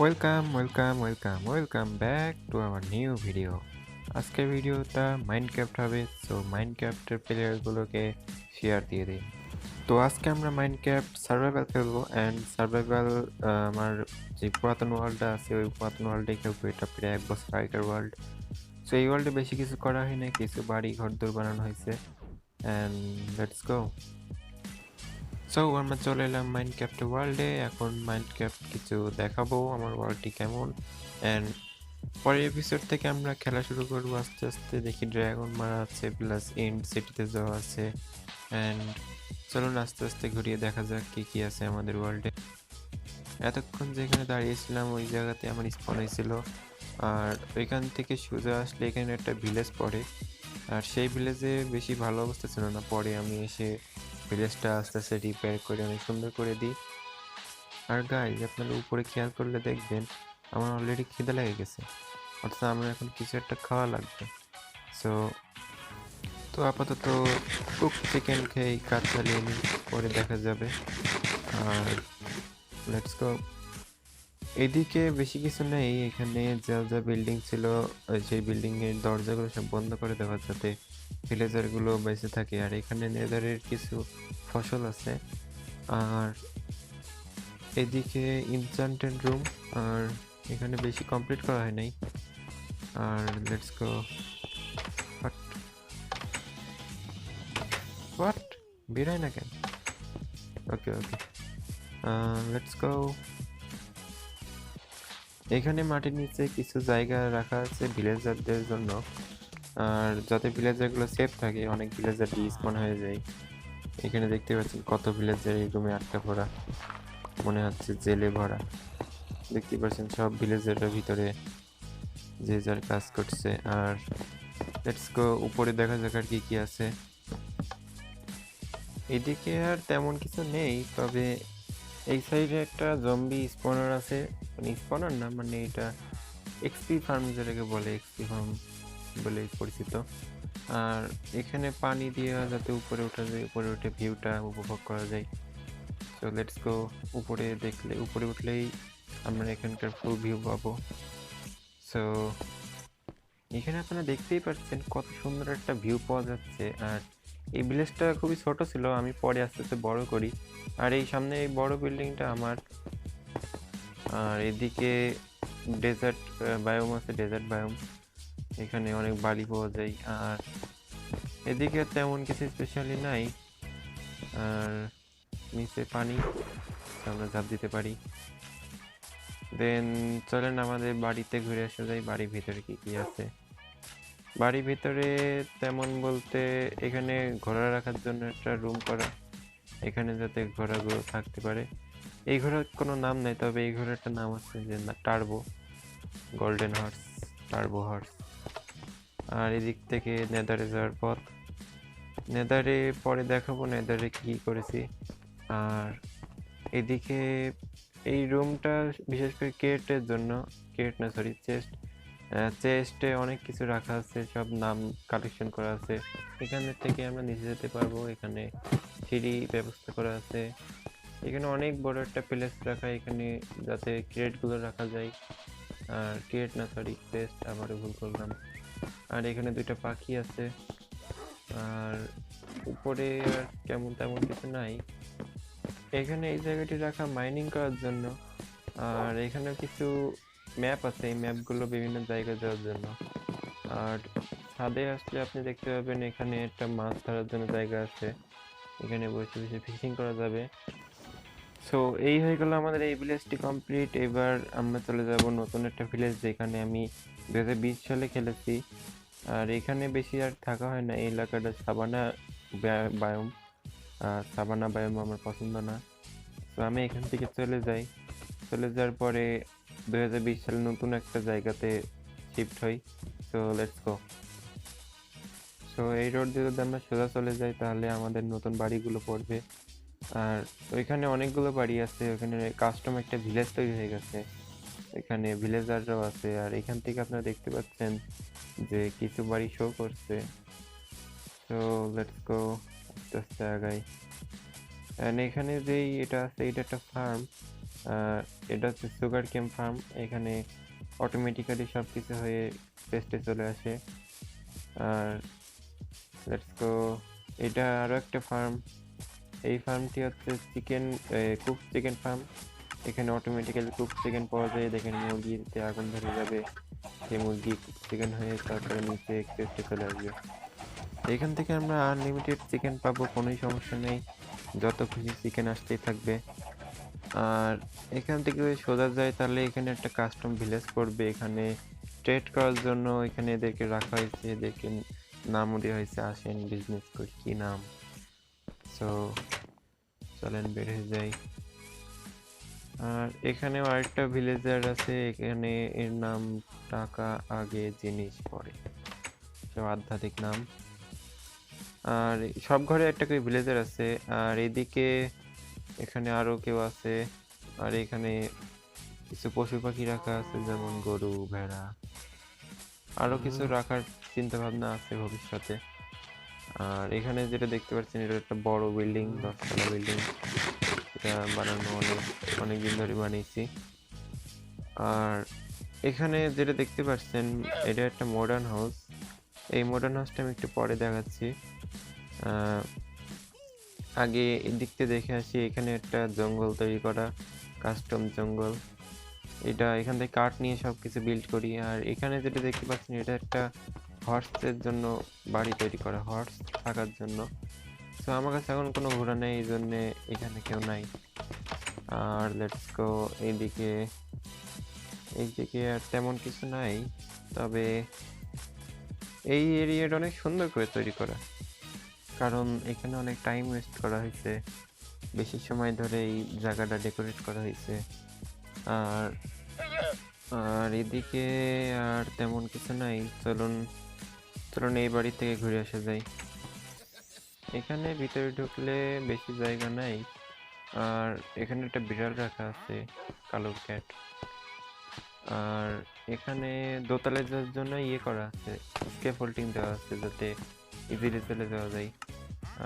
Welcome back to our new video. আজকের ভিডিওটা Minecraft হবে, সো মাইনক্রাফটের প্লেয়ারগুলোকে শেয়ার দিয়ে দিই। তো আজকে আমরা মাইনক্রাফট সার্ভাইভাল খেলবো অ্যান্ড সার্ভাইভাল আমার যে পুরাতন ওয়ার্ল্ডটা আছে ওই পুরাতন ওয়ার্ল্ডেই খেলবো। এটা প্রায় 1 বছর আগেকার ওয়ার্ল্ড। সো এই ওয়ার্ল্ডে বেশি কিছু করা হয় না, কিছু বাড়ি ঘর দূর বানানো হয়েছে অ্যান্ড লেটস গো। সো আমরা চলে এলাম মাইনক্রাফট ওয়ার্ল্ডে। এখন মাইনক্রাফট কিছু দেখাবো আমার ওয়ার্ল্ডটি কেমন, অ্যান্ড পরের এপিসোড থেকে আমরা খেলা শুরু করবো আস্তে আস্তে। দেখি ড্রাগন মারা আছে, প্লাস এন্ড সিটিতে যাওয়া আছে, অ্যান্ড চলুন আস্তে আস্তে ঘুরিয়ে দেখা যাক কি কি আছে আমাদের ওয়ার্ল্ডে। এতক্ষণ যেখানে দাঁড়িয়েছিলাম ওই জায়গাতে আমার স্পন হয়েছিল, আর ওইখান থেকে সোজা আসলে এখানে একটা ভিলেজ পড়ে, আর সেই ভিলেজে বেশি ভালো অবস্থা ছিল না। পরে আমি এসে ভিলেজটা আস্তে আস্তে রিপেয়ার করে অনেক সুন্দর করে দিই। আর গাইজ, আপনারা উপরে খেয়াল করলে দেখবেন আমার অলরেডি খিদে লেগে গেছে, অথচ আমার এখন কিছু একটা খাওয়া লাগবে। সো তো আপাতত কুক চিকেন খেয়ে কাজ চালিয়ে নিই, পরে দেখা যাবে। আর লেটস গো। এদিকে বেশি কিছু নেই, এখানে যা যা বিল্ডিং ছিল সেই বিল্ডিং এর দরজাগুলো সব বন্ধ করে দেওয়া যাতে ভিলেজার গুলো বেঁচে থাকে। আর এখানে নেদারের কিছু ফসল আছে, আর এদিকে ইনচান্টেড রুম, আর এখানে বেশি কমপ্লিট করা হয় নাই। আর লেটস গো। হোয়াট বেরাই না কেন? ওকে ওকে, লেটস গো। এখানে মাটির নিচে কিছু জায়গা রাখা আছে ভিলেজারদের জন্য, আর যাতে ভিলেজারগুলো সেফ থাকে। অনেক ভিলেজার রিস্পন হয়ে যায়। এখানে দেখতে পাচ্ছেন কত ভিলেজার এই রুমে আটকা পড়া, মনে হচ্ছে জেলে ভরা। দেখতে পাচ্ছেন সব ভিলেজারের ভিতরে যে যার কাজ করছে। আর লেটস গো, উপরে দেখা যাক আর কি কি আছে। এদিকে আর তেমন কিছু নেই, তবে এই সাইডে একটা জম্বি স্পনার আছে, মানে স্পনার না, মানে এটা এক্সপি ফার্ম যেটাকে বলে, এক্সপি ফার্ম বলে পরিচিত। আর এখানে পানি দিয়ে যাতে উপরে ওঠা যায়, উপরে উঠে ভিউটা উপভোগ করা যায়। So let's go. উপরে উঠলেই আমরা এখানকার ফুল ভিউ পাবো। সো এখানে আপনারা দেখতেই পাচ্ছেন কত সুন্দর একটা ভিউ পাওয়া যাচ্ছে। আর এই ভিলেজটা খুবই ছোট ছিল, আমি পরে আস্তে আস্তে বড় করি। আর এই সামনে এই বড় বিল্ডিংটা আমার। আর এদিকে ডেজার্ট বায়োম আছে, ডেজার্ট বায়োম, এখানে অনেক বালি পাওয়া যায়। আর এদিকে তেমন কিছু স্পেশালি নাই। আর নিচে পানি, আমরা ঝাঁপ দিতে পারি। দেন চলেন আমাদের বাড়িতে ঘুরে আসা যায়। বাড়ির ভিতরে কি কি আছে? বাড়ির ভিতরে তেমন বলতে এখানে ঘোড়া রাখার জন্য একটা রুম করা, এখানে যাতে ঘোড়াগুলো থাকতে পারে। এই ঘোড়ার কোনো নাম নেই, তবে এই ঘোড়ার একটা নাম আছে যে turbo, golden horse, turbo horse. আর এদিক থেকে নেদারে যাওয়ার পথ। নেদারে পরে দেখাবো নেদারে কি করেছি। আর এদিকে এই রুমটা বিশেষ করে কেটের জন্য, কেট না সরি চেস্ট, চেস্টে অনেক কিছু রাখা আছে, সব নাম কালেকশন করা আছে। এখানে থেকে আমরা নিচে যেতে পারবো, এখানে সিঁড়ি ব্যবস্থা করা আছে। এখানে অনেক বড় একটা প্লেস রাখা, এখানে যাতে ক্রেটগুলো রাখা যায়। আর ক্রেট না সরি চেস্ট, আবারও ভুল করলাম। আর এখানে দুইটা পাখি আছে। আর উপরে আর তেমন কিছু নাই। এখানে এই জায়গাটি রাখা মাইনিং করার জন্য। আর এখানে কিছু ম্যাপ আছে, এই ম্যাপগুলো বিভিন্ন জায়গায় যাওয়ার জন্য। আর ছাদে আসলে আপনি দেখতে পাবেন এখানে একটা মাছ ধরার জন্য জায়গা আছে, এখানে বসে বসে ফিশিং করা যাবে। সো এই হয়ে গেল আমাদের এই ভিলেজটি কমপ্লিট। এবার আমরা চলে যাব নতুন একটা ভিলেজ, যেখানে আমি 2020 সালে খেলেছি। আর এখানে বেশি আর থাকা হয় না, এই এলাকাটা সাবানা বায়োম। সাবানা বায়োম আমার পছন্দ না। তো আমি এখান থেকে চলে যাই। চলে যাওয়ার পরে 2020 সালে নতুন একটা জায়গাতে শিফট হই। So let's go. সো এই রোড দিয়ে যদি আমরা সোজা চলে যাই তাহলে আমাদের নতুন বাড়িগুলো পড়বে। আর ওইখানে অনেকগুলো বাড়ি আছে, ওখানে কাস্টম একটা ভিলেজ তৈরি হয়ে গেছে, এখানে ভিলেজাররাও আছে। আর এখান থেকে আপনারা দেখতে পাচ্ছেন যে কিছু বাড়ি শো করছে। সো লেটস গো, আস্তে আস্তে আগাই। এন্ড এখানে যেই এটা আছে, এটা একটা ফার্ম। এটা হচ্ছে সুগার কেম ফার্ম। এখানে অটোমেটিক্যালি সব কিছু হয়ে পেস্টে চলে আসে। আর লেটস গো, এটা আরও একটা ফার্ম। এই ফার্মটি হচ্ছে চিকেন, কুক চিকেন ফার্ম। এখানে অটোমেটিক্যালি কুক চিকেন পাওয়া যায়। দেখেন মুরগিতে আগুন ধরে যাবে, সেই মুরগি কুক চিকেন হয়ে তারপরে নিচে পেস্টে চলে আসবে। এখান থেকে আমরা আনলিমিটেড চিকেন পাবো, কোনোই সমস্যা নেই, যত খুশি চিকেন আসতেই থাকবে। আর এখান থেকে যদি সোজা যায় তাহলে এখানে একটা কাস্টম ভিলেজ পড়বে। এখানে ট্রেড করার জন্য এখানে এদেরকে রাখা হয়েছে, এদেরকে নামও দেওয়া হয়েছে, আসেন বিজনেস করি, কি নাম। সো চলেন বের হয়ে যাই। আর এখানেও আরেকটা ভিলেজার আছে, এখানে এর নাম টাকা আগে জিনিস পরে, আধ্যাত্মিক নাম। আর সব ঘরে একটা করে ভিলেজার আছে। আর এদিকে এখানে আরো কেউ আছে। আর এখানে কিছু পশু পাখি রাখা আছে, যেমন গরু, ভেড়া, আরো কিছু রাখার চিন্তা ভাবনা আছে ভবিষ্যতে। আর এখানে যেটা দেখতে পাচ্ছেন, এটা একটা বড় বিল্ডিং, 10 তলা বিল্ডিং। এটা বানানো অনেক দিন ধরে বানিয়েছি। আর এখানে যেটা দেখতে পাচ্ছেন, এটা একটা মডার্ন হাউস। এই মডার্ন হাউসটা আমি একটু পরে দেখাচ্ছি। আগে এদিক থেকে দেখে আসি। এখানে একটা জঙ্গল তৈরি করা, কাস্টম জঙ্গল। এটা এখান থেকে কাঠ নিয়ে সবকিছু বিল্ড করি। আর এখানে যেটা দেখতে পাচ্ছেন, এটা একটা হর্সের জন্য বাড়ি তৈরি করা, হর্স থাকার জন্য। তো আমার কাছে এখন কোনো ঘোড়া নেই, এই জন্যে এখানে কেউ নাই। আর লেটস গো, এইদিকে আর তেমন কিছু নাই, তবে এই এরিয়াটা অনেক সুন্দর করে তৈরি করা, কারণ এখানে অনেক টাইম ওয়েস্ট করা হয়েছে, বেশি সময় ধরে এই জায়গাটা ডেকোরেট করা হয়েছে। আর আর এদিকে আর তেমন কিছু নাই। চলুন এই বাড়ি থেকে ঘুরে আসা যায়। এখানে ভিতরে ঢুকলে বেশি জায়গা নাই। আর এখানে একটা বিড়াল রাখা আছে, কালো ক্যাট। আর এখানে দোতলায় যাওয়ার জন্য ইয়ে করা আছে, স্ক্যাফোল্ডিং দেওয়া আছে, যাতে ইজিলি চলে যাওয়া যায়।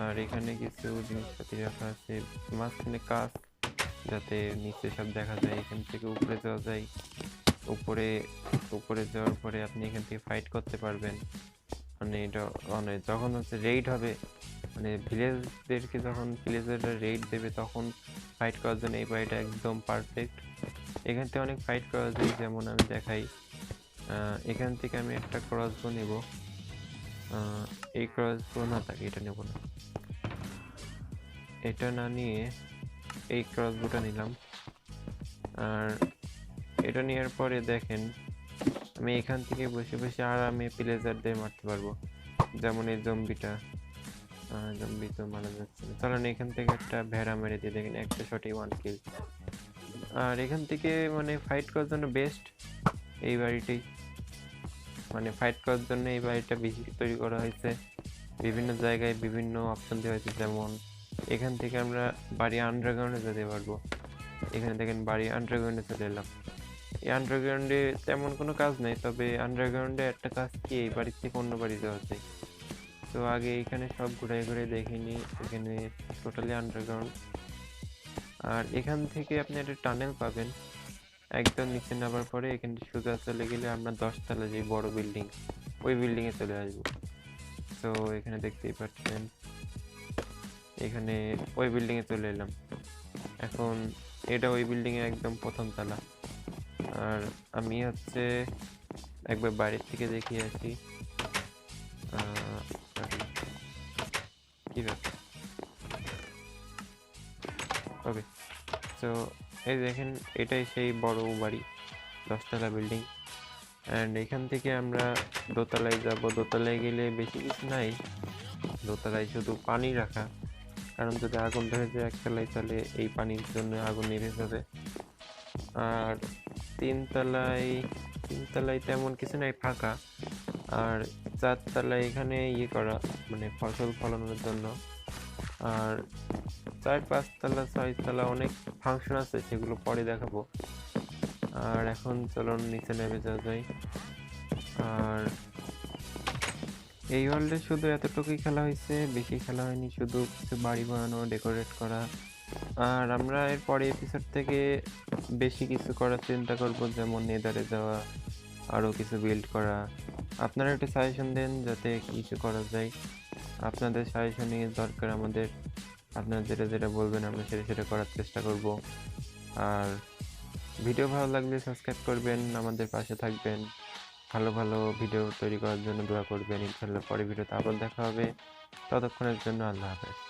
আর এখানে কিছু জিনিসপাতি রাখা আছে, মাঝখানে কাজ, যাতে নিচে সব দেখা যায়। এখান থেকে উপরে যাওয়া যায়। উপরে যাওয়ার পরে আপনি এখান থেকে ফাইট করতে পারবেন। মানে এটা যখন হচ্ছে রেইড হবে, মানে ভিলেজদেরকে যখন ভিলেজাররা রেইড দেবে, তখন ফাইট করার জন্য এই বাড়িটা একদম পারফেক্ট। এখান থেকে অনেক ফাইট করা যায়, যেমন আমি দেখাই। এখান থেকে আমি একটা ক্রসবো নেব। এই ক্রসবো না থাকে, এটা নেব না, এটা না নিয়ে এই ক্রসবোটা নিলাম। আর এটা নেওয়ার পরে দেখেন, আমি এখান থেকে বসে বসে আরামে প্লেজারদের মারতে পারবো। যেমন এই জম্বিটা, জম্বি তো মারা যাচ্ছে না। চলেন এখান থেকে একটা ভেড়া মেরে দিয়ে দেখেন, একটা শটে 1 কিল। আর এখান থেকে মানে ফাইট করার জন্য বেস্ট এই বাড়িটি, মানে ফাইট করার জন্য এই বাড়িটা বেশি তৈরি করা হয়েছে। বিভিন্ন জায়গায় বিভিন্ন অপশন দেওয়া হয়েছে, যেমন এখান থেকে আমরা বাড়ি আন্ডারগ্রাউন্ডে যেতে পারবো। এখানে দেখেন বাড়ি আন্ডারগ্রাউন্ডে চলে এলাম। এই আন্ডারগ্রাউন্ডে তেমন কোনো কাজ নেই, তবে আন্ডারগ্রাউন্ডে একটা কাজ কি, এই বাড়ির থেকে অন্য বাড়ি যাওয়া যায়। তো আগে এখানে সব ঘুরে ঘুরে দেখিনি, এখানে টোটালি আন্ডারগ্রাউন্ড। আর এখান থেকে আপনি একটা টানেল পাবেন, একদম নিচে নামার পরে এখানে সোজা চলে গেলে আমরা 10 তলা যে বড় বিল্ডিং, ওই বিল্ডিং এ চলে আসবো। তো এখানে দেখতেই পাচ্ছেন, এখানে ওই বিল্ডিং এ চলে এলাম। এখন এটা ওই বিল্ডিং এর একদম প্রথম তলা। আর আমি হচ্ছে একবার বাইরের থেকে দেখিয়ে আসি। কি ব্যাপার, ওকে। তো এই দেখেন, এটাই সেই বড় বাড়ি, 10 তলা বিল্ডিং। অ্যান্ড এখান থেকে আমরা দোতলায় যাব। দোতলায় গেলে বেশি কিছু নাই, দোতলায় শুধু পানি রাখা, কারণ যদি আগুন ধরে যায় একতলায়, তাহলে এই পানির জন্য আগুন নিভে যাবে। আর তিনতলায় তেমন কিছু নাই, ফাঁকা। আর 4 তলায় এখানে ইয়ে করা, মানে ফসল ফলানোর জন্য। আর 4, 5 তলা, 6 তলা অনেক ফাংশন আছে, সেগুলো পরে দেখাবো। আর এখন চলুন নিচে নেমে যাওয়া যায়। আর এই ওয়ার্ল্ডে শুধু এতটুকুই খেলা হয়েছে, বেশি খেলা হয়নি। শুধু কিছু বাড়ি বানানো, ডেকোরেট করা, আর আমরা এর পরে এপিসোড থেকে বেশি কিছু করার চিন্তা করব, যেমন নেদারে যাওয়া, আরও কিছু বিল্ড করা। আপনারা একটু সাজেশন দেন যাতে কিছু করা যায়। আপনাদের সাজেশনই দরকার আমাদের। আপনারা যেটা যেটা বলবেন আমরা সেটা সেটা করার চেষ্টা করব। আর ভিডিও ভালো লাগলে সাবস্ক্রাইব করবেন, আমাদের পাশে থাকবেন, ভালো ভালো ভিডিও তৈরি করার জন্য দোয়া করবেন। ইনশাল্লাহ পরে ভিডিওতে আবার দেখা হবে। ততক্ষণের জন্য আল্লাহ হাফেজ।